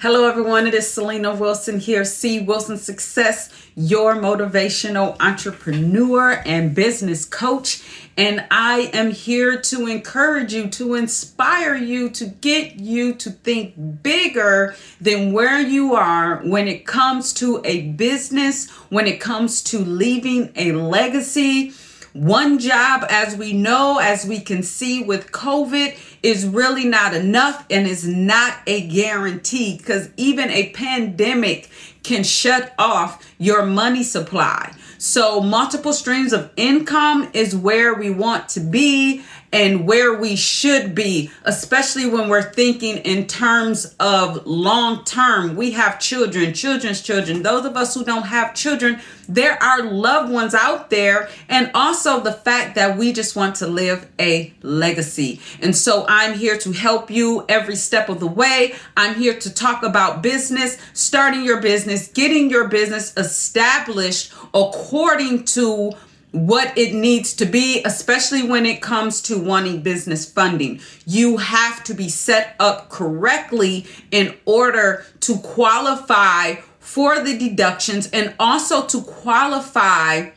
Hello, everyone. It is Selena Wilson here, C. Wilson Success, your motivational entrepreneur and business coach. And I am here to encourage you, to inspire you, to get you to think bigger than where you are when it comes to a business, when it comes to leaving a legacy. One job, as we know, as we can see with COVID, is really not enough and is not a guarantee, because even a pandemic can shut off your money supply. So multiple streams of income is where we want to be and where we should be, especially when we're thinking in terms of long term. We have children, children's children. Those of us who don't have children, there are loved ones out there, and also the fact that we just want to live a legacy. And so I'm here to help you every step of the way. I'm here to talk about business, starting your business, getting your business established according to what it needs to be, especially when it comes to wanting business funding. You have to be set up correctly in order to qualify for the deductions and also to qualify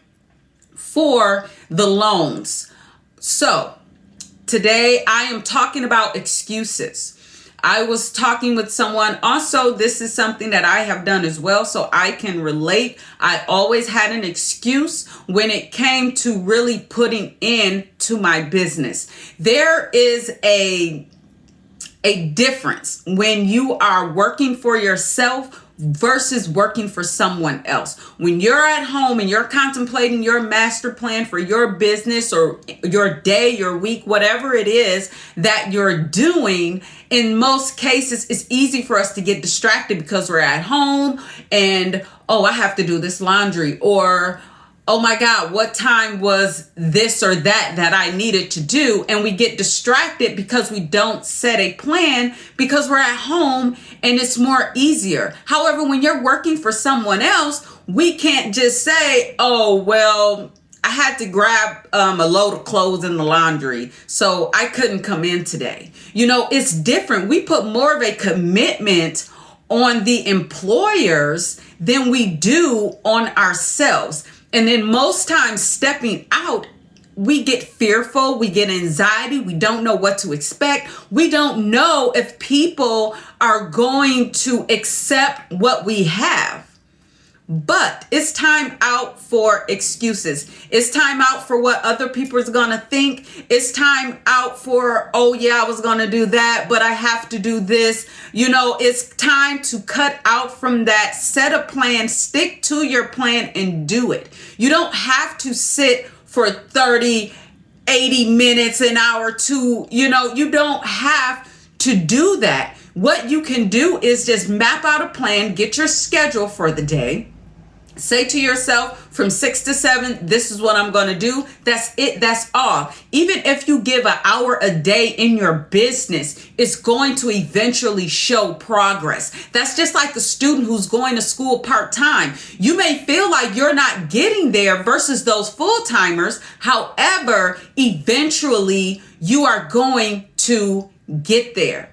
for the loans. So today I am talking about excuses. I was talking with someone. Also, this is something that I have done as well, so I can relate. I always had an excuse when it came to really putting into my business. There is a difference when you are working for yourself versus working for someone else. When you're at home and you're contemplating your master plan for your business or your day, your week, whatever it is that you're doing, in most cases, it's easy for us to get distracted because we're at home and, oh, I have to do this laundry, or oh my God, what time was this or that I needed to do? And we get distracted because we don't set a plan because we're at home and it's more easier. However, when you're working for someone else, we can't just say, oh, well, I had to grab a load of clothes in the laundry, so I couldn't come in today. You know, it's different. We put more of a commitment on the employers than we do on ourselves. And then most times stepping out, we get fearful, we get anxiety, we don't know what to expect. We don't know if people are going to accept what we have. But it's time out for excuses. It's time out for what other people are going to think. It's time out for, oh yeah, I was going to do that, but I have to do this. You know, it's time to cut out from that. Set a plan, stick to your plan and do it. You don't have to sit for 30, 80 minutes, an hour, two, you don't have to do that. What you can do is just map out a plan, get your schedule for the day. Say to yourself, from 6 to 7, this is what I'm going to do. That's it. That's all. Even if you give an hour a day in your business, it's going to eventually show progress. That's just like the student who's going to school part-time. You may feel like you're not getting there versus those full-timers. However, eventually you are going to get there.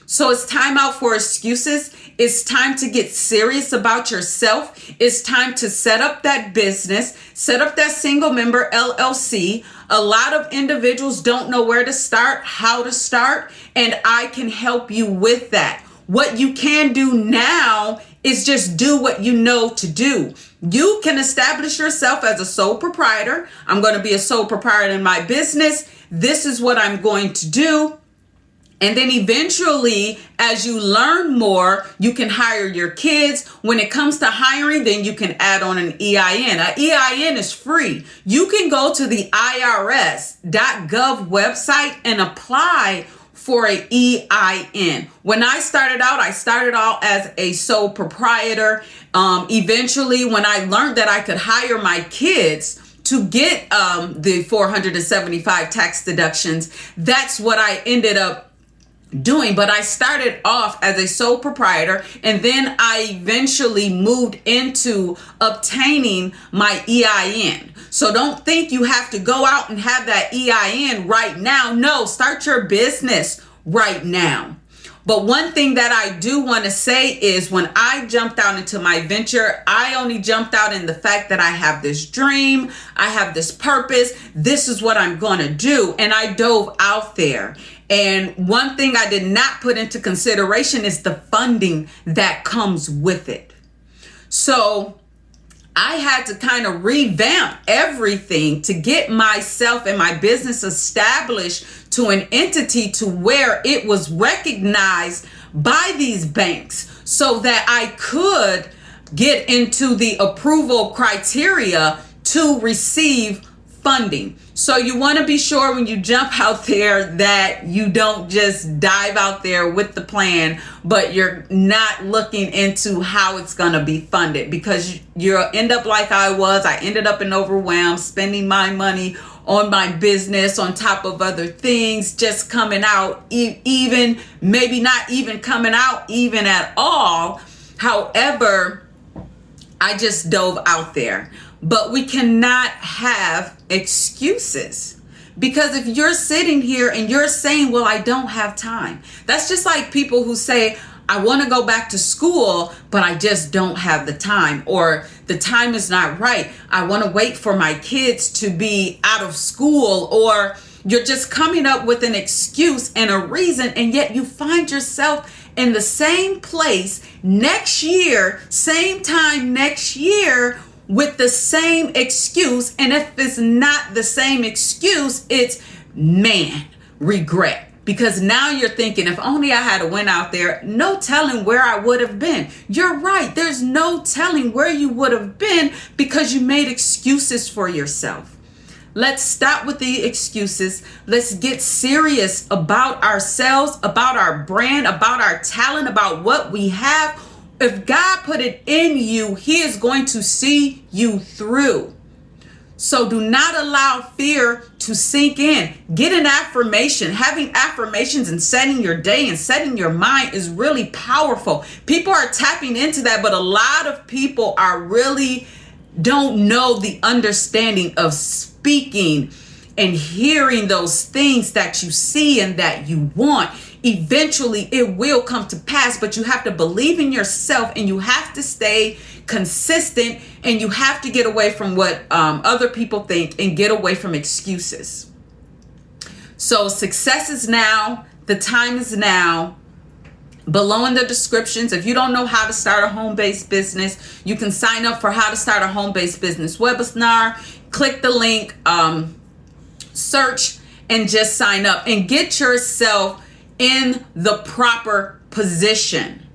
So it's time out for excuses. It's time to get serious about yourself. It's time to set up that business, set up that single member LLC. A lot of individuals don't know where to start, how to start, and I can help you with that. What you can do now is just do what you know to do. You can establish yourself as a sole proprietor. I'm going to be a sole proprietor in my business. This is what I'm going to do. And then eventually, as you learn more, you can hire your kids. When it comes to hiring, then you can add on an EIN. An EIN is free. You can go to the IRS.gov website and apply for an EIN. When I started out as a sole proprietor. Eventually, when I learned that I could hire my kids to get the 475 tax deductions, that's what I ended up doing. But I started off as a sole proprietor, and then I eventually moved into obtaining my EIN. So don't think you have to go out and have that EIN right now. No, start your business right now. But one thing that I do want to say is when I jumped out into my venture, I only jumped out in the fact that I have this dream, I have this purpose, this is what I'm going to do. And I dove out there. And one thing I did not put into consideration is the funding that comes with it. So I had to kind of revamp everything to get myself and my business established to an entity to where it was recognized by these banks so that I could get into the approval criteria to receive funding. So you want to be sure when you jump out there that you don't just dive out there with the plan, but you're not looking into how it's going to be funded, because you'll end up like I was. I ended up in overwhelm, spending my money on my business on top of other things, just coming out, even maybe not even coming out even at all. However, I just dove out there. But we cannot have excuses, because if you're sitting here and you're saying, well, I don't have time. That's just like people who say, I want to go back to school, but I just don't have the time, or the time is not right. I want to wait for my kids to be out of school, or you're just coming up with an excuse and a reason, and yet you find yourself in the same place next year, same time next year, with the same excuse. And if it's not the same excuse, it's regret. Because now you're thinking, if only I had went out there, no telling where I would have been. You're right. There's no telling where you would have been because you made excuses for yourself. Let's stop with the excuses. Let's get serious about ourselves, about our brand, about our talent, about what we have. If God put it in you, He is going to see you through. So do not allow fear to sink in. Get an affirmation. Having affirmations and setting your day and setting your mind is really powerful. People are tapping into that, but a lot of people are really don't know the understanding of speaking and hearing those things that you see and that you want. Eventually it will come to pass, but you have to believe in yourself, and you have to stay consistent, and you have to get away from what other people think and get away from excuses. So success is now. The time is now. Below in the descriptions, if you don't know how to start a home-based business, you can sign up for how to start a home-based business webinar. Click the link, search, and just sign up and get yourself in the proper position.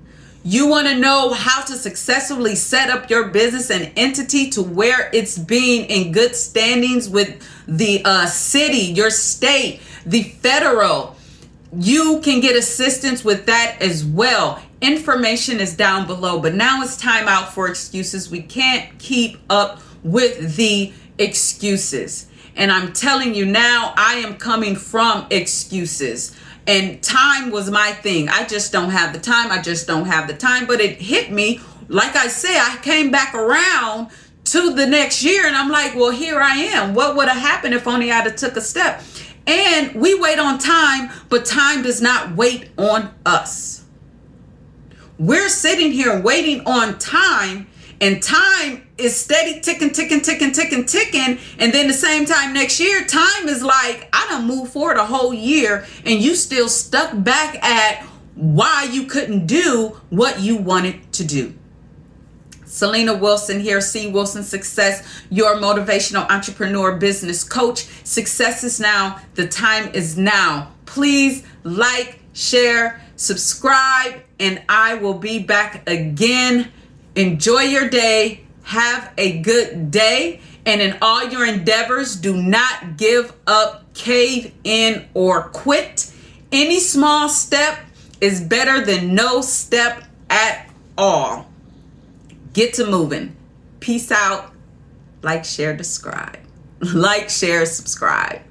You want to know how to successfully set up your business and entity to where it's being in good standings with the city, your state, the federal. You can get assistance with that as well. Information is down below, but now it's time out for excuses. We can't keep up with the excuses. And I'm telling you now, I am coming from excuses. And time was my thing. I just don't have the time. I just don't have the time. But it hit me. Like I said, I came back around to the next year, and I'm like, well, here I am. What would have happened if only I'd have took a step? And we wait on time, but time does not wait on us. We're sitting here waiting on time, and time is steady ticking. And then the same time next year, time is like, I done moved forward a whole year, and you still stuck back at why you couldn't do what you wanted to do. Selena Wilson here, C. Wilson Success, your motivational entrepreneur business coach. Success is now. The time is now. Please like, share, subscribe, and I will be back again. Enjoy your day. Have a good day. And in all your endeavors, do not give up, cave in, or quit. Any small step is better than no step at all. Get to moving. Peace out. Like, share, subscribe. Like, share, subscribe.